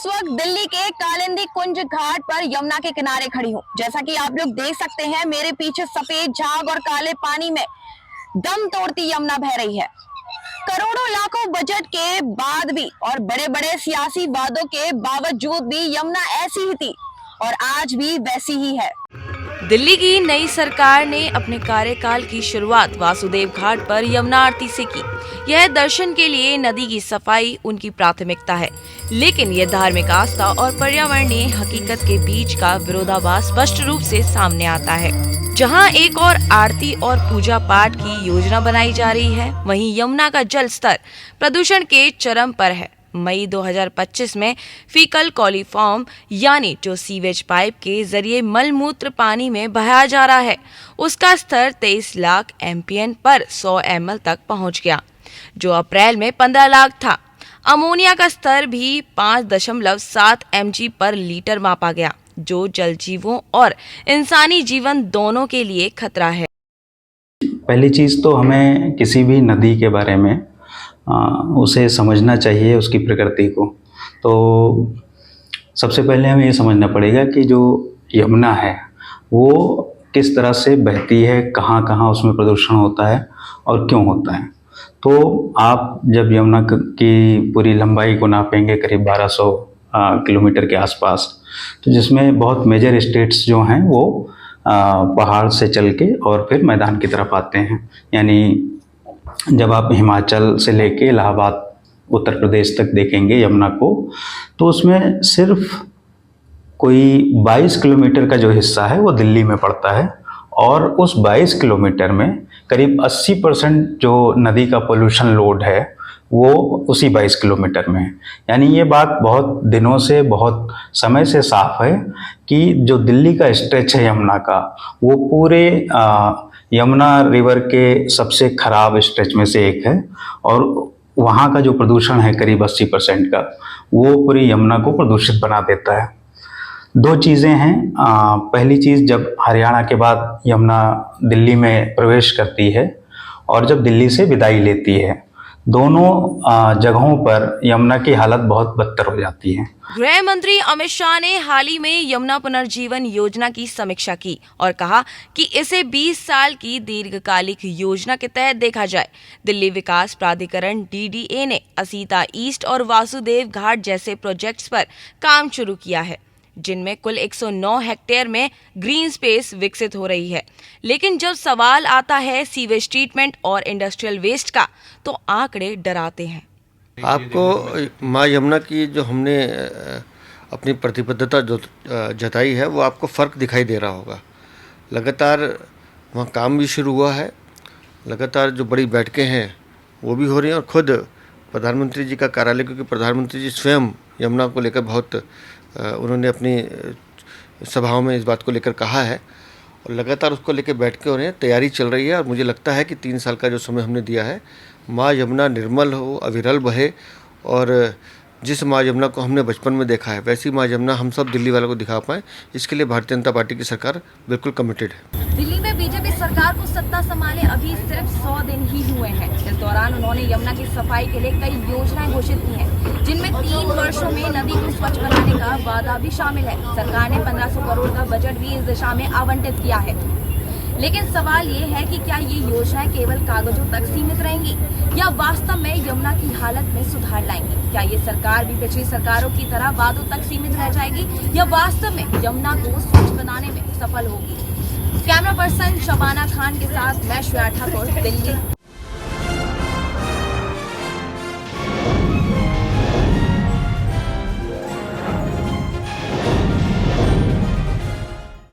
इस वक्त दिल्ली के कालिंदी कुंज घाट पर यमुना के किनारे खड़ी हूँ। जैसा कि आप लोग देख सकते हैं, मेरे पीछे सफेद झाग और काले पानी में दम तोड़ती यमुना बह रही है। करोड़ों लाखों बजट के बाद भी और बड़े बड़े सियासी वादों के बावजूद भी यमुना ऐसी ही थी और आज भी वैसी ही है। दिल्ली की नई सरकार ने अपने कार्यकाल की शुरुआत वासुदेव घाट पर यमुना आरती से की। यह दर्शन के लिए नदी की सफाई उनकी प्राथमिकता है, लेकिन यह धार्मिक आस्था और पर्यावरणीय हकीकत के बीच का विरोधाभास स्पष्ट रूप से सामने आता है। जहां एक और आरती और पूजा पाठ की योजना बनाई जा रही है, वहीं यमुना का जल स्तर प्रदूषण के चरम पर है। मई 2025 में फीकल कॉलीफॉर्म यानी जो सीवेज पाइप के जरिए मलमूत्र पानी में बहाया जा रहा है, उसका स्तर 23 लाख एमपीएन पर 100 ml तक पहुंच गया, जो अप्रैल में 15 लाख था। अमोनिया का स्तर भी 5.7 mg पर लीटर मापा गया, जो जल जीवों और इंसानी जीवन दोनों के लिए खतरा है। पहली चीज़ तो हमें किसी भी नदी के बारे में उसे समझना चाहिए, उसकी प्रकृति को। तो सबसे पहले हमें ये समझना पड़ेगा कि जो यमुना है वो किस तरह से बहती है, कहाँ कहाँ उसमें प्रदूषण होता है और क्यों होता है। तो आप जब यमुना की पूरी लंबाई को नापेंगे करीब 1200 किलोमीटर के आसपास, तो जिसमें बहुत मेजर स्टेट्स जो हैं वो पहाड़ से चल के और फिर मैदान की तरफ आते हैं। यानी जब आप हिमाचल से लेके इलाहाबाद उत्तर प्रदेश तक देखेंगे यमुना को, तो उसमें सिर्फ कोई 22 किलोमीटर का जो हिस्सा है वो दिल्ली में पड़ता है और उस 22 किलोमीटर में करीब 80% जो नदी का पोल्यूशन लोड है वो उसी 22 किलोमीटर में है। यानी ये बात बहुत दिनों से, बहुत समय से साफ है कि जो दिल्ली का स्ट्रेच है यमुना का, वो पूरे यमुना रिवर के सबसे खराब स्ट्रेच में से एक है और वहाँ का जो प्रदूषण है करीब 80% का, वो पूरी यमुना को प्रदूषित बना देता है। दो चीज़ें हैं। पहली चीज़, जब हरियाणा के बाद यमुना दिल्ली में प्रवेश करती है और जब दिल्ली से विदाई लेती है, दोनों जगहों पर यमुना की हालत बहुत बदतर हो जाती है। गृह मंत्री अमित शाह ने हाल ही में यमुना पुनर्जीवन योजना की समीक्षा की और कहा कि इसे 20 साल की दीर्घकालिक योजना के तहत देखा जाए। दिल्ली विकास प्राधिकरण DDA ने असीता ईस्ट और वासुदेव घाट जैसे प्रोजेक्ट्स पर काम शुरू किया है, जिनमें कुल 109 हेक्टेयर में ग्रीन स्पेस विकसित हो रही है। लेकिन जब सवाल आता है सीवेज ट्रीटमेंट और इंडस्ट्रियल वेस्ट का, तो आंकड़े डराते हैं। आपको माँ यमुना की जो हमने अपनी प्रतिबद्धता जो जताई है, वो आपको फ़र्क दिखाई दे रहा होगा। लगातार वहाँ काम भी शुरू हुआ है, लगातार जो बड़ी बैठकें हैं वो भी हो रही हैं और ख़ुद प्रधानमंत्री जी का कार्यालय, क्योंकि प्रधानमंत्री जी स्वयं यमुना को लेकर बहुत उन्होंने अपनी सभाओं में इस बात को लेकर कहा है और लगातार उसको लेकर बैठकें हो रही हैं, तैयारी चल रही है। और मुझे लगता है कि 3 साल का जो समय हमने दिया है, माँ यमुना निर्मल हो, अविरल बहे और जिस माँ यमुना को हमने बचपन में देखा है, वैसी माँ यमुना हम सब दिल्ली वालों को दिखा पाएँ, इसके लिए भारतीय जनता पार्टी की सरकार बिल्कुल कमिटेड है। दिल्ली में बीजेपी सरकार को सत्ता संभाले अभी सिर्फ 100 दिन ही हुए हैं। इस दौरान उन्होंने यमुना की सफाई के लिए कई योजनाएं घोषित की हैं, जिनमें 3 वर्षों में नदी को स्वच्छ बनाने का वादा भी शामिल है। सरकार ने 1500 करोड़ का बजट भी इस दिशा में आवंटित किया है। लेकिन सवाल ये है कि क्या ये योजनाएं केवल कागजों तक सीमित रहेंगी या वास्तव में यमुना की हालत में सुधार लाएंगी? क्या ये सरकार भी पिछली सरकारों की तरह वादों तक सीमित रह जाएगी या वास्तव में यमुना को स्वच्छ बनाने में सफल होगी? कैमरा पर्सन शबाना खान के साथ मैं श्रेया ठाकुर, दिल्ली।